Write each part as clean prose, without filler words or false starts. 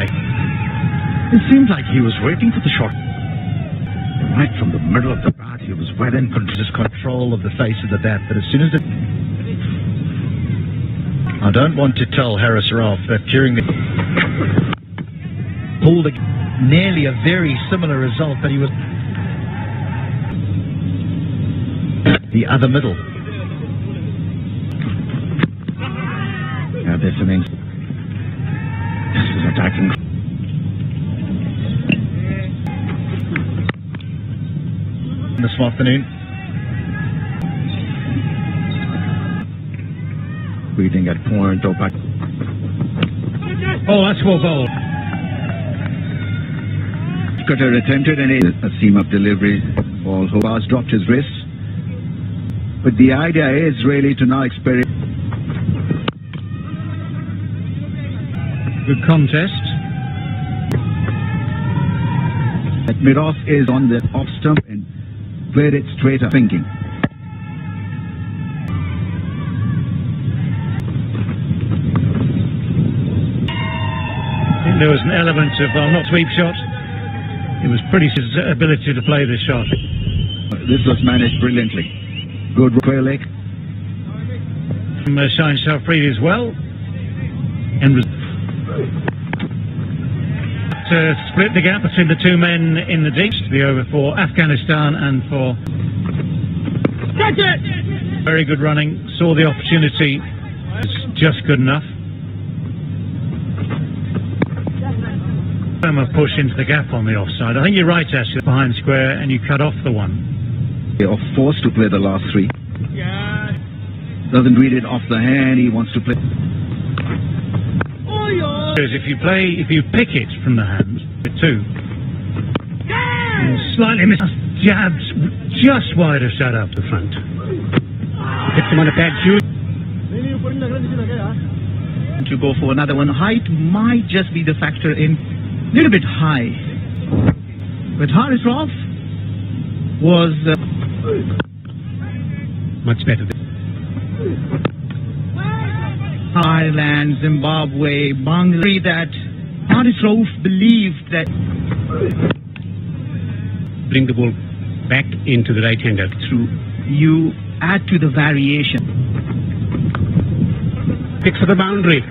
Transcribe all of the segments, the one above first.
by. It seemed like he was waiting for the shot. Right from the middle of the bat, he was well in control of the face of the bat, but as soon as it... I don't want to tell Haris Rauf that during the... pulled nearly a very similar result, but he was... the other middle. Now there's an this is attacking. This afternoon. Reading at point or back. Oh, that's well bowled. Cutter attempted a seam of delivery. Ball Hobart dropped his wrist. But the idea is really to now experiment. Good contest. Miroff is on the off stump and played it straight up thinking. I think there was an element of, well, not sweep shot. It was pretty his ability to play this shot. This was managed brilliantly. Good Quaylick. Shaheen Shafri as well. And to split the gap between the two men in the deep. The over for Afghanistan and for... Catch it! Very good running. Saw the opportunity. It's just good enough. A push into the gap on the offside. I think you're right, Ash, behind square, and you cut off the one. They are forced to play the last three. Yeah. Doesn't read it off the hand. He wants to play. Because if you pick it from the hand, two. Slightly missed, jabs just wide of shut out the front. Gets him on a bad shoe. To go for another one. Height might just be the factor in. Little bit high, but Haris Rauf was much better. Ireland, Zimbabwe, Bangladesh. That Haris Rauf believed that bring the ball back into the right-hander. Through you add to the variation. Pick for the boundary.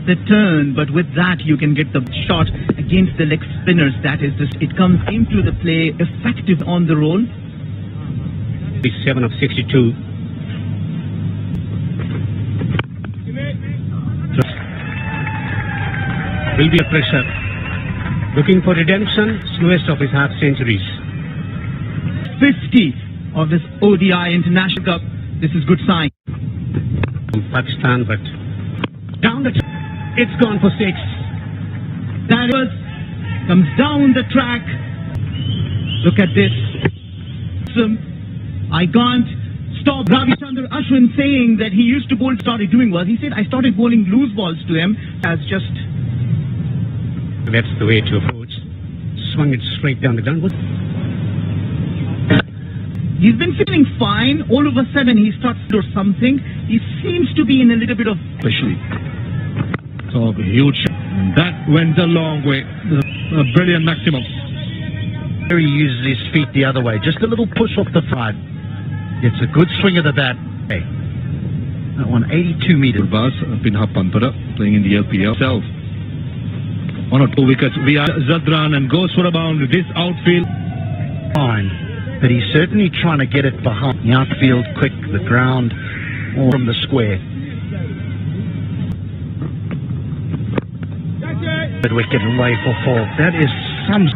The turn, but with that you can get the shot against the leg spinners. That is, it comes into the play effective on the roll. 7 of 62. Will be a pressure. Looking for redemption, slowest of his half centuries. 50 of this ODI International Cup. This is good sign. From Pakistan, but down the it's gone for 6. That comes down the track. Look at this. I can't stop Ravichandran Ashwin saying that he used to bowl. Started doing was he said I started bowling loose balls to him as just. That's the way to approach. Swung it straight down the ground. He's been feeling fine. All of a sudden he starts to do something. He seems to be in a little bit of. Especially. So huge. That went a long way. A brilliant maximum. He uses his feet the other way. Just a little push off the side. It's a good swing of the bat. Hey. That one 82 meters. Bas Pinha Pampara playing in the LPL itself. 1 or 2 wickets via Zadran and goes for a boundary. This outfield. Fine. But he's certainly trying to get it behind the outfield quick, the ground, or from the square. Good wicket away for 4. That is some...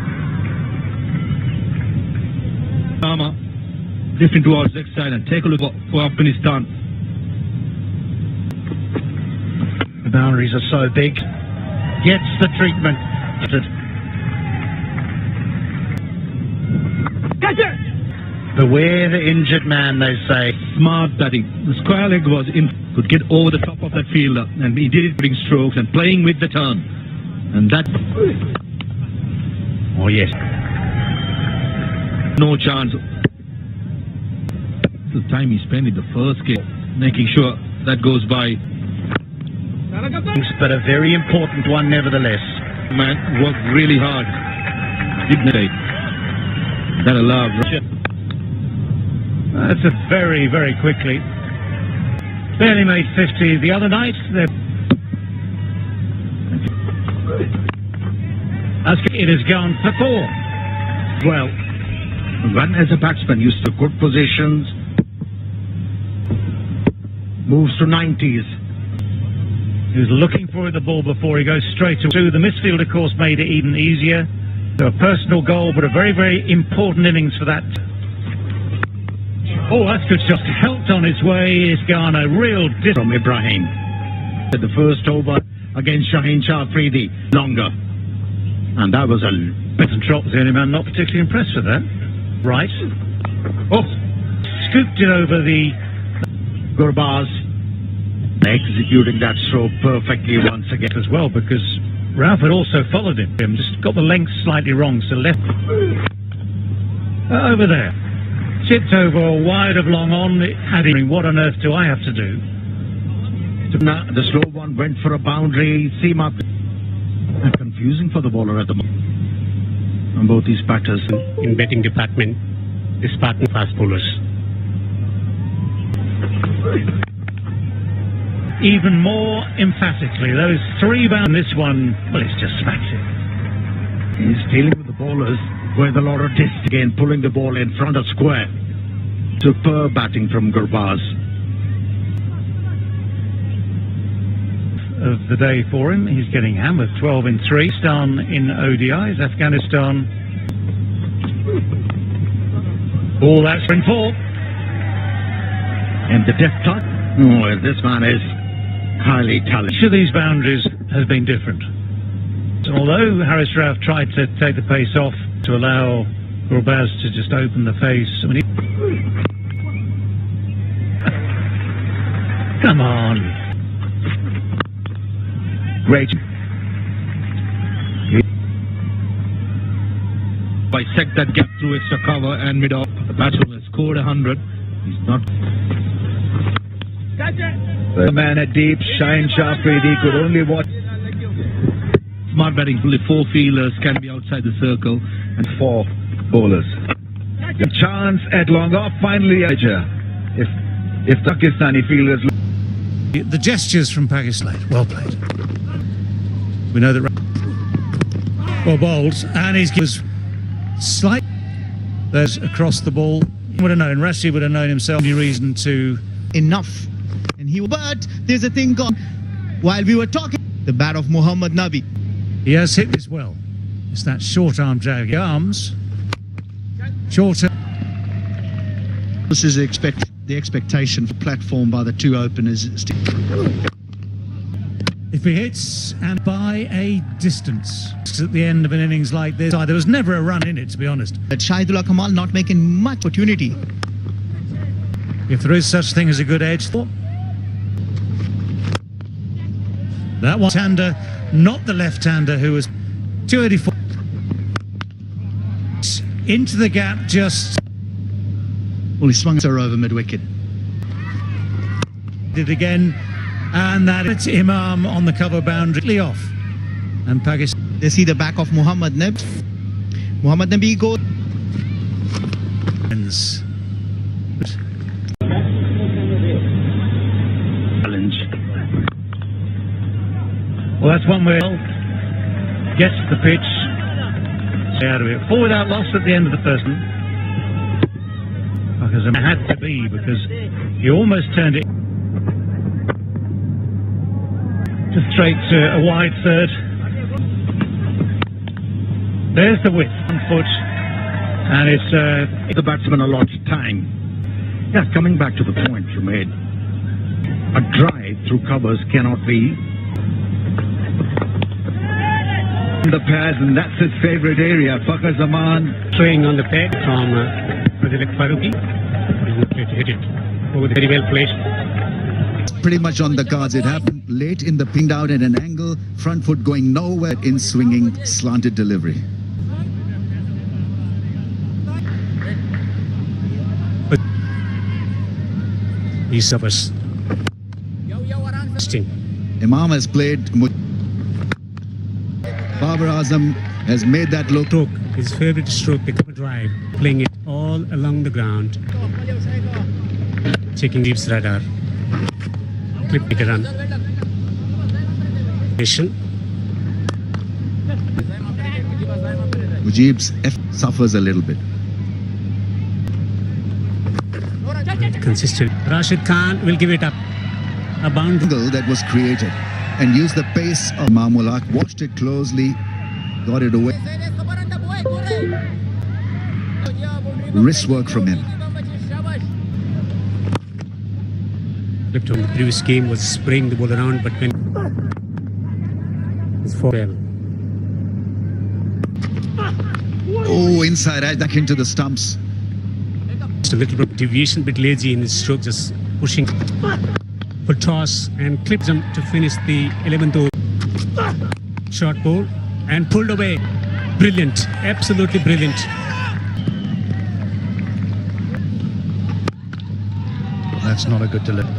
Sama drifting towards next side and take a look for Afghanistan. The boundaries are so big. Gets the treatment. Beware the injured man, they say. Smart batting. The square leg was in. Could get over the top of that fielder, and he did it putting strokes and playing with the turn. And that... Oh, yes. No chance. The time he spent in the first game, making sure that goes by. but a very important one nevertheless. Man worked really hard. Didn't they? That allowed. That's a very, very quickly. Barely made 50 the other night. It has gone for 4. Well, when as a batsman used to good positions, moves to 90s. He was looking for the ball before he goes straight to the midfield, of course, made it even easier. So a personal goal, but a very, very important innings for that. Oh, that's good shot. Helped on his way. It's gone a real distance From Ibrahim. The first over against Shaheen Shah Afridi, longer. And that was a... Benson Trott was the only man not particularly impressed with that. Right. Oh, scooped it over the... Gurbaz executing that stroke perfectly once again. as well, because Ralph had also followed him. Just got the length slightly wrong, so left... over there. Chipped over, wide of long on. What on earth do I have to do? Now, the slow one went for a boundary, seam up. And confusing for the bowler at the moment. And both these batters. In batting department, is partner fast bowlers. Even more emphatically, those 3 bound. This one, well, it's just smacked it. He's dealing with the bowlers with a lot of dist again, pulling the ball in front of square. Superb batting from Gurbaz. Of the day for him, he's getting hammered. 12 in 3. Pakistan in ODIs. Afghanistan. All that's in 4. And the depth touch. Oh, this man is highly talented. Each of these boundaries has been different. So although Haris Rauf tried to take the pace off to allow Gurbaz to just open the face. I mean, come on. Great. Bisect that gap through extra cover and mid-off. The batsman has scored 100. He's not. The man at deep, Shaheen Shah Afridi could only watch. Smart batting. Only 4 fielders can be outside the circle. And 4 bowlers. The chance at long off finally. If Pakistani fielders. The gestures from Pakistan. Well played. We know that. Well bowled, and he was slight. There's across the ball. He would have known. Rashid would have known himself. Any reason to enough, and but there's a thing gone. While we were talking, the bat of Muhammad Nabi. He has hit this well. It's that short arm drag. Arms shorter. This is the expectation for platform by the 2 openers. If he hits and by a distance at the end of an innings like this, there was never a run in it, to be honest. But Shahidullah Kamal not making much opportunity. If there is such thing as a good edge, that one hander, not the left-hander, who was 284 into the gap. Just Well, he swung her over mid-wicket. did again, and that it's Imam on the cover boundary off, and Pakistan. They see the back of Muhammad Nabi. Muhammad Nabi goes. Challenge. Well, that's one way. Gets the pitch. Stay out of it. 4 without loss at the end of the first one. Because it had to be, because he almost turned it just straight to a wide third. There's the width on foot, and it's The batsman a lot of time. Yeah, coming back to the point you made. A drive through covers cannot be. The pads, and that's his favorite area. Fakhar Zaman. Swing on the pad from President Faruqi. Hit it. Over very well placed. Pretty much on the cards. It happened late in the pinged out at an angle, front foot going nowhere in swinging slanted delivery. He's of us. Imam has played. Babar Azam has made that look. Stroke, his favorite stroke, pick up a drive, playing it all along the ground, checking Deep's radar, clip it a run. Mujib's F suffers a little bit. Consistent. Rashid Khan will give it up. A boundary. Angle that was created and used the pace of Imam ul Haq, watched it closely, got it away. Wrist work from him. Flipped on the previous game was spraying the ball around, but when it's for well. Oh, inside, right back into the stumps. Just a little bit of deviation, bit lazy in his stroke, just pushing for toss and clips him to finish the 11th over. Short ball and pulled away. Brilliant, absolutely brilliant. That's not a good delivery.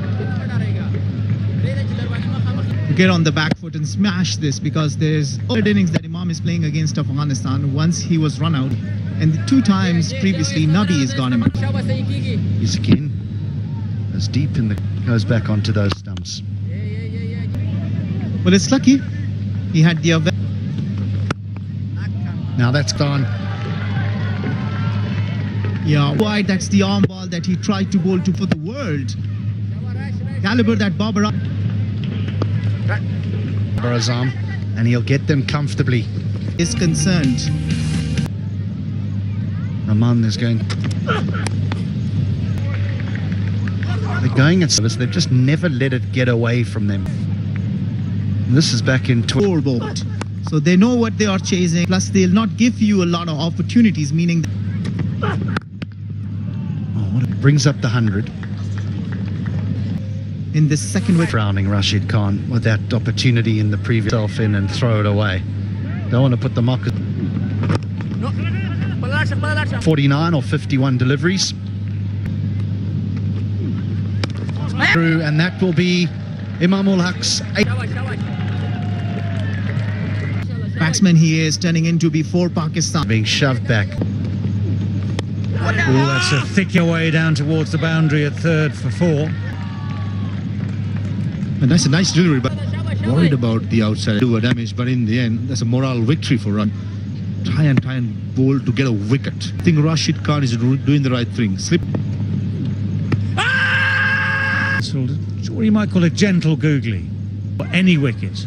Get on the back foot and smash this, because there's third innings that Imam is playing against Afghanistan. Once he was run out, and 2 times previously Nabi has gone him out. He's again as deep in the goes back onto those stumps. Well, it's lucky he had the other. Now that's gone. Yeah, wide. That's the arm ball that he tried to bowl to for the world. Caliber that Babar Azam, and he'll get them comfortably. is concerned. Rahman is going. They're going at service. They've just never let it get away from them. And this is back in 4-ball. So they know what they are chasing. Plus, they'll not give you a lot of opportunities, meaning. Brings up the 100. In this second wicket. Frowning Rashid Khan with that opportunity in the previous self in and throw it away. Don't want to put the marker. 49 or 51 deliveries. Through, and that will be Imam ul Haq's 8th. Batsman he is turning into be for Pakistan. Being shoved back. Oh, that's a thick way down towards the boundary at third for 4. And that's a nice delivery, but worried about the outside do a damage, but in the end, that's a moral victory for Run. Try and bowl to get a wicket. I think Rashid Khan is doing the right thing. Slip. What you might call a gentle googly. For any wicket.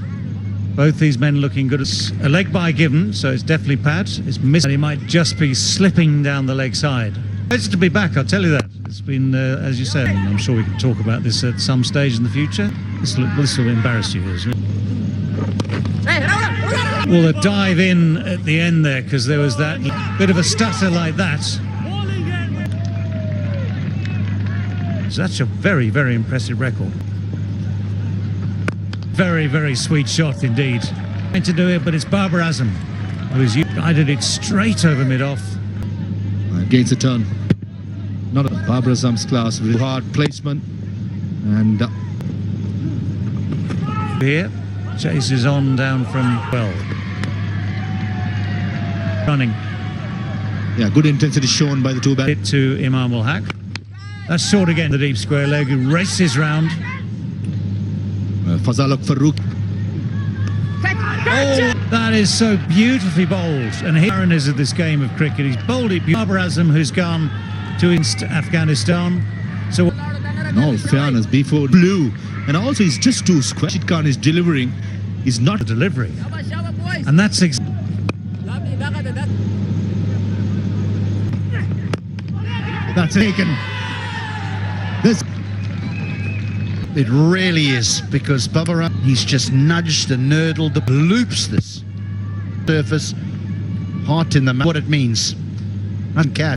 Both these men looking good. It's a leg by given, so it's definitely Pat. It's missing. He might just be slipping down the leg side. It's to be back, I'll tell you that. It's been, as you said, I'm sure we can talk about this at some stage in the future. This will embarrass you, isn't it? Well, a dive in at the end there, because there was that bit of a stutter like that. So that's a very, very impressive record. Very, very sweet shot indeed. Trying to do it, but it's Babar Azam who's guided it straight over mid-off. Against the turn. Not a Babar Azam's class, with hard placement. And here, chases on down from 12. Running. yeah, good intensity shown by the 2 batsmen. It to Imam ul Haq. That's short again, the deep square leg, who races round. Fazal Farouk. Oh, that is so beautifully bowled. And here is of this game of cricket. He's bowled it. Babar Azam, who's gone to Afghanistan. So, In all fairness, before blue, and also he's just too square. Rashid Khan is delivering. He's not a delivery. And that's That's taken. This. It really is, because Babar, he's just nudged and nurdled the loops this surface. Heart in the mouth. What it means. Uncat.